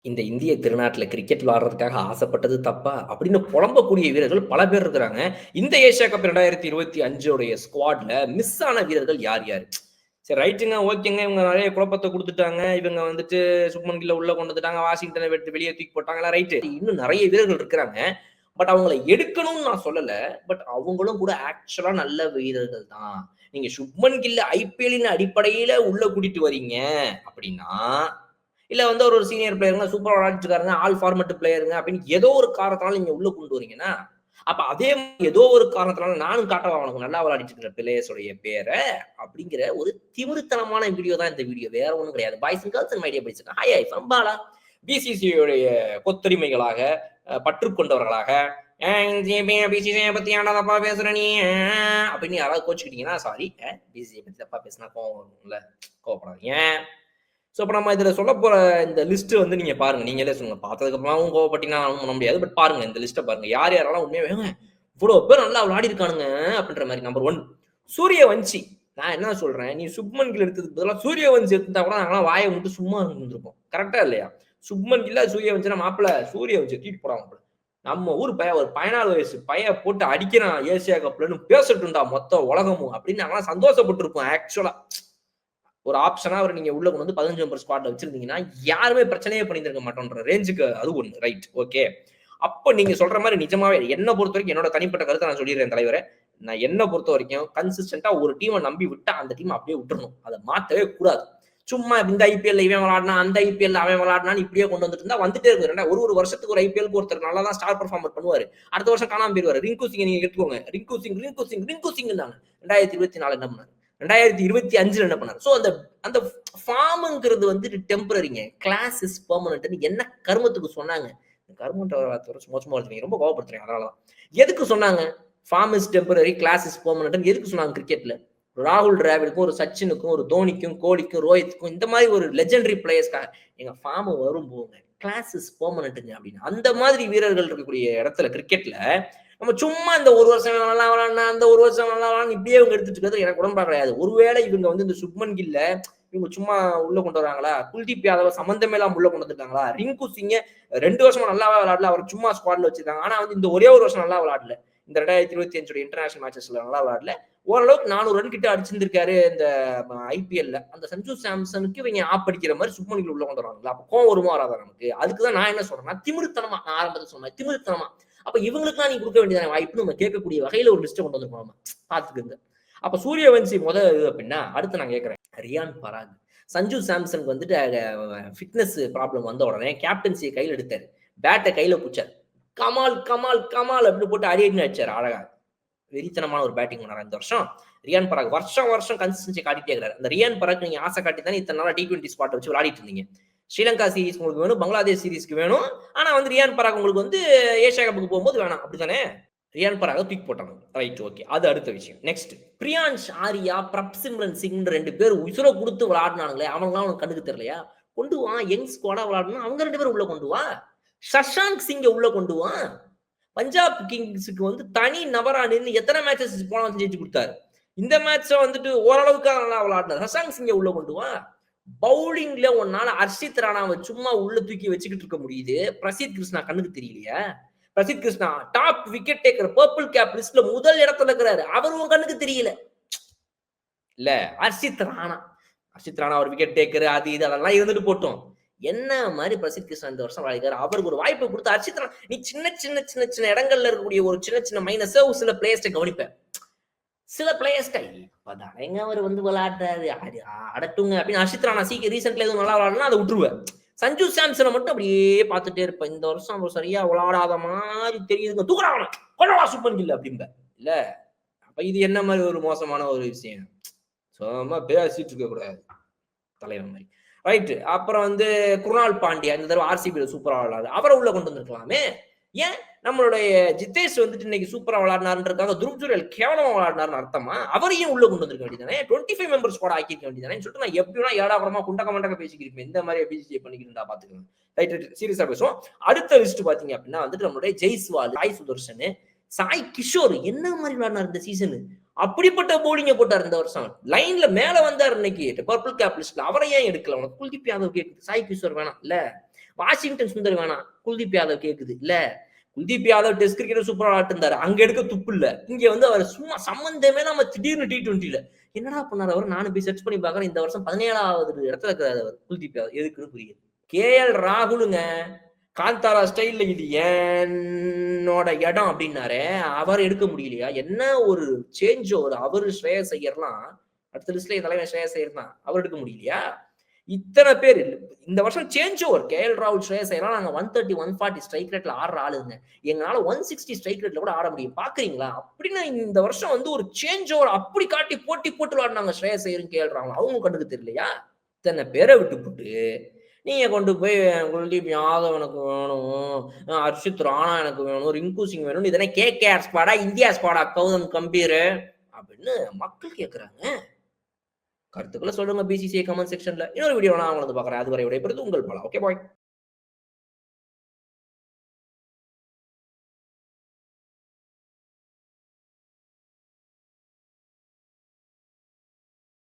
இந்த இந்திய திருநாட்டுல கிரிக்கெட் விளையாடுறதுக்காக ஆசைப்பட்டது தப்பா? அப்படின்னு புலம்பக்கூடிய வீரர்கள் பல பேர் இருக்கிறாங்க. இந்த ஏசியா கப் 2025 உடைய ஸ்குவாட்ல மிஸ் ஆன வீரர்கள் யார் யாரு? சரி ரைட்டுங்க, ஓகேங்க. இவங்க நெறைய குழப்பத்த குடுத்துட்டாங்க. இவங்க வந்துட்டு சுப்மன் கில்ல உள்ள கொண்டு வந்துட்டாங்க. வாஷிங்டன விட்டு வெளிய தூக்கி போட்டாங்கலாம் ரைட்டு. இன்னும் நெறைய வீரர்கள் இருக்கிறாங்க. பட் அவங்கள எடுக்கணும்னு நான் சொல்லல. பட் அவங்களும் கூட ஆக்சுவலா நல்ல வீரர்கள் தான். நீங்க சுப்மன் கில்ல ஐபிஎல்லின் அடிப்படையில உள்ள கூட்டிட்டு வரீங்க அப்படின்னா, இல்ல வந்து ஒரு சீனியர் பிளேயருங்க, சூப்பரா விளையாடிட்டு இருக்காருங்க, ஆல் ஃபார்மேட் பிளேயருங்க அப்படின்னு ஏதோ ஒரு காரணத்தினால நீங்க உள்ள கொண்டு வரீங்கன்னா, அப்ப அதே மாரி ஏதோ ஒரு காரணத்தினால நானும் காட்டவா உனக்கு நல்லா விளையாடிட்டு இருக்கிற பிளேயர்ஸ் உடைய பேர அப்படிங்கிற ஒரு திமிருத்தனமான வீடியோ தான் இந்த வீடியோ. வேற ஒண்ணும் கிடையாது. Boys and girls and my dear boys. Hi I from Bala. BCCI உடைய கொத்தடிமைகளாக, பற்றுக் கொண்டவர்களாக, பிசிசிஐ பத்தி ஏன்டா தப்பா பேசுற நீ? அப்படின்னு யாராவது கோச்சுக்கிட்டீங்கன்னா சாரி. பிசிசிஐ பத்தி தப்பா பேசினா கோவம் வரும்ல. கோவப்படாதீங்க. ஸோ, இப்ப நம்ம இதுல சொல்லப் போற இந்த லிஸ்ட் வந்து நீங்க பாருங்க. நீங்களே சொல்லுங்க. பார்த்ததுக்கு அப்புறமாவும் கோவப்பட்டீங்கன்னா ஒண்ணும் பண்ண முடியாது. பட் பாருங்க இந்த லிஸ்ட்ட பாருங்க. யார் யாரெல்லாம் உண்மையாவே இவ்ளோ பேர் நல்லா விளையாடிருக்கானுங்க அப்படின்ற மாரி. நம்பர் 1 சூரியவன்ஷி. நான் என்ன சொல்றேன், நீ சுப்மன் கில் எடுத்ததுக்கு பதிலா சூரியவன்ஷி எடுத்திருந்தா கூட நாங்கலாம் வாய மூடிட்டு சும்மா இருந்திருப்போம். கரெக்ட்டா இல்லையா? சுப்மன் கில்ல சூரியவன்ஷினா மாப்பிள சூரியவன்ஷிய தூக்கிட்டு போடா மாப்பிள. நம்ம ஊர் பையன் ஒரு 14 வயசு பையன் போட்டு அடிக்கிறான் ஏசியா கப்லன்னு பேசட்டும்டா மொத்த உலகமும் அப்படின்னு நாங்கலாம் சந்தோஷப்பட்டுருப்போம் ஆக்சுவலா. ஒரு ஆப்ஷனா அவர நீங்க உள்ள கொண்டு வந்து 15 நம்பர் ஸ்குவாட்ல வச்சிருந்தீங்கன்னா, யாருமே பிரச்சனையே பண்ணியிருந்திருக்க மாட்டோம்ன்ற ரேஞ்சுக்கு அது ஒண்ணு. ரைட். ஓகே. அப்ப நீங்க சொல்ற மாரி நிஜமாவே என்ன பொறுத்தவரைக்கும் என்னோட தனிப்பட்ட கருத்த நான் சொல்லிடுறேன் தலைவரே. நான் என்ன பொறுத்தவரைக்கும் கன்சிஸ்டன்ட்டா ஒரு டீம நம்பி விட்டா, அந்த டீம அப்படியே விட்டுறணும். அத மாத்தவே கூடாது. சும்மா இந்த ஐபிஎல்ல இவன் விளையாடுனான், அந்த ஐபிஎல்ல அவன் விளையாடுனான்னு இப்படியே கொண்டு வந்துட்டு இருந்தா வந்துட்டே இருக்கும். ஒரு வருஷத்துக்கு ஒரு ஐபிஎல்க்கு ஒருத்தர் நல்லா தான் ஸ்டார் பெர்ஃபார்மர் பண்ணுவாரு. அடுத்த வருஷம் காணாம போயிருவாரு. ரிங்கு சிங்க நீங்க எடுத்துக்கோங்க. ரிங்கு சிங்னாங்க. 2024 என்ன பண்ணாரு? 2025ல என்ன பண்ணாரு? சோ அந்த அந்த ஃபார்ம்ங்கிறது வந்து டெம்பரரிங்க. கிளாஸ் இஸ் பெர்மனன்ட்ன்னு என்ன கருமத்துக்கு சொன்னாங்க? கருமன்ற வார்த்தை சும்மா சும்மா வருது. ரொம்ப கோவப்படுத்துறீங்க அதனால தான். எதுக்கு சொன்னாங்க? Form is temporary, class is பெர்மனன்ட்ன்னு எதுக்கு சொன்னாங்க கிரிக்கெட்ல? ராகுல் டிராவிடுக்கும், ஒரு சச்சினுக்கும், ஒரு தோனிக்கும், கோலிக்கும், ரோஹித்துக்கும் இந்த மாதிரி ஒரு லெஜெண்டரி பிளேயர்ஸ்க்காக எங்க ஃபார்ம் வரும் போங்க. கிளாஸ் இஸ் பெர்மனன்ட்ங்க அப்படின்னு. அந்த மாதிரி வீரர்கள் இருக்கக்கூடிய இடத்துல கிரிக்கெட்ல நம்ம சும்மா இந்த ஒரு வருஷம் நல்லா விளாட்னா, அந்த ஒரு வருஷம் நல்லா விளாட்னா இப்படியே இவங்க எடுத்துட்டு இருக்கிறது எனக்கு உடன்பாடு கிடையாது. ஒருவேளை இவங்க வந்து இந்த சுப்மன் கில்ல இவங்க சும்மா உள்ள கொண்டு வராங்களா? குல்தீப் யாதவ சம்மந்தமே இல்லாம உள்ள கொண்டு வந்துட்டாங்களா? ரிங்கு சிங்க 2 வருஷமா நல்லாவே விளையாடல. அவர சும்மா ஸ்குவாட்ல வச்சிருக்காங்க. ஆனா வந்து இந்த ஒரே ஒரு வருஷம் நல்லா விளையாடல. இந்த 2025 இன்டர்நேஷனல் மேட்சஸ்ல நல்லா விளையாடல. ஓரளவுக்கு 400 ரன் கிட்ட அடிச்சிருந்திருக்காரு இந்த ஐபிஎல்ல. அந்த சஞ்சு சாம்சனுக்கு இவங்க ஆப் அடிக்கிற மாரி சுப்மன் கில் உள்ள கொண்டு வராங்களா? அப்ப கோவம் வருமா வராதா நமக்கு? அதுக்கு தான் நான் என்ன சொல்றேன்னா, திமிருத்தனமா நான் ஆரம்பத்துல சொன்னேன். திமிருத்தனமா. அப்ப இவங்களுக்குலாம் நீ குடுக்க வேண்டியதானே வாய்ப்புன்னு நம்ம கேட்கக்கூடிய வகையில ஒரு லிஸ்ட்ட கொண்டு வந்திருக்கோம் நம்ம. பாத்துக்கங்க. அப்ப சூரியவன்ஷி இது அப்டின்னா, அடுத்து நான் கேட்கிறேன். ரியான் பராக். சஞ்சு சாம்சனுக்கு வந்துட்டு ஃபிட்னஸ் ப்ராப்ளம் வந்த உடனே கேப்டன்சிய கையில எடுத்தாரு. பேட்ட கையில புடிச்சாரு. கமால், கமால், கமால் அப்படின்னு போட்டு அடி அடின்னு அடிச்சாரு அழகா. வெறித்தனமான ஒரு பேட்டிங் பண்ணாரு இந்த வருஷம். ரியான் பராக் வருஷம் வருஷம் கன்சிஸ்டன்சி காட்டிட்டே இருக்கிறாரு. அந்த ரியான் பராக் நீங்க ஆசை காட்டி தானே இத்தன நாளா T20 ஸ்பாட் வச்சு விளையாடிட்டு இருந்தீங்க. ஸ்ரீலங்கா சீரிஸ் உங்களுக்கு வேணும், பங்களாதேஷ் சீரிஸ்க்கு வேணும். ஆனா வந்து ரியான் பராக் உங்களுக்கு வந்து ஏசியா கப்புக்கு போகும்போது வேணாம். அப்படித்தானே? ரியான் பராக தூக்கி போட்டாங்க. Right okay. அது அடுத்த விஷயம். நெக்ஸ்ட் பிரியான்ஷ் ஆரியா, பிரப்சிம்ரன் சிங்ன்னு 2 பேர் உசுர குடுத்து விளையாடுனானுங்களே, அவனுங்கலாம் உனக்கு கண்ணுக்கு தெரியலையா? கொண்டு வா. யங் ஸ்குவாடா விளையாடணும். அவங்க 2 பேரும் உள்ள கொண்டு வா. சஷாங்க் சிங்க உள்ள கொண்டு வா. பஞ்சாப் கிங்ஸ்க்கு வந்து தனி நபரா நின்னு எத்தனை மேட்சஸ் போன வருஷம் ஜெயிச்சு குடுத்தாரு. இந்த மேட்ச்ச வந்துட்டு ஓரளவுக்கு நல்லா விளையாடுனாரு. சஷாங்க் சிங்க உள்ள கொண்டு வா. பவுலிங்ல உன்னால ஹர்ஷித் ராணாவ சும்மா உள்ள தூக்கி வச்சுக்கிட்டு இருக்க முடியுது. பிரசீத் கிருஷ்ணா கண்ணுக்கு தெரியலையா? Prasidh Krishna top wicket taker purple cap லிஸ்ட்ல முதல் இடத்துல இருக்கிறாரு. அவரு உன் கண்ணுக்கு தெரியல. இல்ல ஹர்ஷித் ராணா. ஹர்ஷித் ராணா ஒரு விக்கெட் டேக்கர் அது இது அதெல்லாம் இருந்துட்டு போட்டும். என்ன மாரி பிரசித் கிருஷ்ணா இந்த வருஷம் விளையாடிருக்காரு. அவருக்கு ஒரு வாய்ப்பு குடுத்து ஹர்ஷித் ராணா நீ சின்ன இடங்கள்ல இருக்கக்கூடிய ஒரு சின்ன மைனஸ ஒரு சில பிளேயர்ஸ்ட்ட கவனிப்ப. சில பிளேயர்ஸ்ட்ட இப்பதானேங்க அவரு வந்து விளையாடுறாரு. ஆடட்டுங்க அப்படின்னு ஹர்ஷித் ராணா ரீசென்ட்ல எதுவும் நல்லா விளையாடலன்னா அத விட்டுருவேன். சஞ்சு சாம்சன மட்டும் அப்படியே பார்த்துட்டே இருப்பேன். இந்த வருஷம் அவர் சரியா விளையாடாத மாரி தெரியுதுங்க. தூக்குடா அவன. கொண்டு வா சூப்பர் கில் அப்படிம்பேன். இல்ல. அப்ப இது என்ன மாரி ஒரு மோசமான ஒரு விஷயம். சும்மா பேசிட்டு இருக்க கூடாது. தலைவன் மாரி. ரைட். அப்புறம் வந்து குருணால் பாண்டியா இந்த தடவ ஆர்சிபில சூப்பரா விளையாடுறாரு. அவர உள்ள கொண்டு வந்திருக்கலாமே. ஏன் நம்மளுடைய ஜிதேஷ் வந்துட்டு இன்னைக்கு சூப்பரா விளையாடினாருன்றதுக்காக துருவ் ஜுரேல் கேவலமா விளையாடினாருன்னு அர்த்தமா? அவரையும் உள்ள கொண்டு வந்திருக்க வேண்டியதானே. 25 மெம்பர் ஸ்குவாட் ஆக்கியிருக்க வேண்டியதானேன்னு சொல்லிட்டு நான் எப்படினா ஏடாகூடமா குண்டக்க மண்டக்க பேசிக்கிருப்பேன். இந்த மாரி பிசிசிஐ பண்ணிக்கிட்டு பாத்துக்கங்க. ரைட் சீரியஸா பேசுவோம். அடுத்த லிஸ்ட் பாத்தீங்க அப்படின்னா வந்துட்டு நம்மளுடைய ஜெய்ஸ்வால், சாய் சுதர்ஷன், சாய் கிஷோர் என்ன மாரி விளையாடினார் இந்த சீசன். அப்படிப்பட்ட பவுலிங்க போட்டார் இந்த வருஷம். லைன்ல மேல வந்தார் இன்னைக்கு பர்பிள் கேப் லிஸ்ட்ல. அவரை ஏன் எடுக்கல? உனக்கு குல்தீப் யாதவ் கேக்குது. சாய் கிஷோர் வேணாம் இல்ல. வாஷிங்டன் சுந்தர் வேணாம். குல்தீப் யாதவ் கேக்குது. இல்ல குல்தீப் யாதவ் டெஸ்ட் கிரிக்கெட் சூப்பரா ஆட்டிருந்தாரு. அங்க எடுக்க துப்பு இல்ல. இங்க வந்து அவர் சும்மா சம்பந்தமே இல்லாம திடீர்னு T20ல என்னடா பண்ணாரு அவரு? நானும் போய் சர்ச் பண்ணி பார்க்குறேன். இந்த வருஷம் 17வது இடத்துல இருக்கிறாரு அவர். குல்தீப் யாதவ். எதுக்குன்னு புரியல. KL ராகுலுங்க. காந்தாரா ஸ்டைல்ல இது என்னோட இடம் அப்படின்னாரே, அவர் எடுக்க முடியலையா? என்ன ஒரு சேஞ்ச் ஓவர். அவரு ஸ்ரேயஸ் ஐயர்லாம் அடுத்த லிஸ்ட்ல என் தலைவன் ஸ்ரேயஸ் ஐயர் தான். அவர் எடுக்க முடியலையா? இத்தனை பேர் இந்த வருஷம் சேஞ்ச் ஓவர். KL ராகுல், ஸ்ரேயஸ் ஐயர்லாம் நாங்க 130, 140 ஸ்ட்ரைக் ரேட்ல ஆடுற ஆளுங்க. எங்களால 160 ஸ்ட்ரைக் ரேட்ல கூட ஆட முடியும். பாக்குறீங்களா? அப்படின்னு இந்த வருஷம் வந்து ஒரு சேஞ்ச் ஓவர் அப்படி காட்டி போட்டி போட்டு விளையாடுனாங்க ஸ்ரேயஸ் ஐயரும் KL ராகுலும். அவங்க கண்ணுக்கு தெரியலையா? இத்தனை பேரை விட்டுப்புட்டு நீங்க கொண்டு போய் குல்தீப் யாதவ் எனக்கு வேணும், ஹர்ஷித் ராணா எனக்கு வேணும், ரிங்கு சிங் வேணும், இதென்ன KKR ஸ்குவாடா, இந்தியா ஸ்குவாடா, கௌதம் கம்பீர் அப்படின்னு மக்கள் கேட்கறாங்க. கருத்துக்களை சொல்லுங்க BCCI கமெண்ட் செக்ஷன்ல. இன்னொரு வீடியோ நான் உங்களை வந்து பார்க்குறேன். அதுவரை விடைபெறுவது உங்கள் பலா. Okay bye.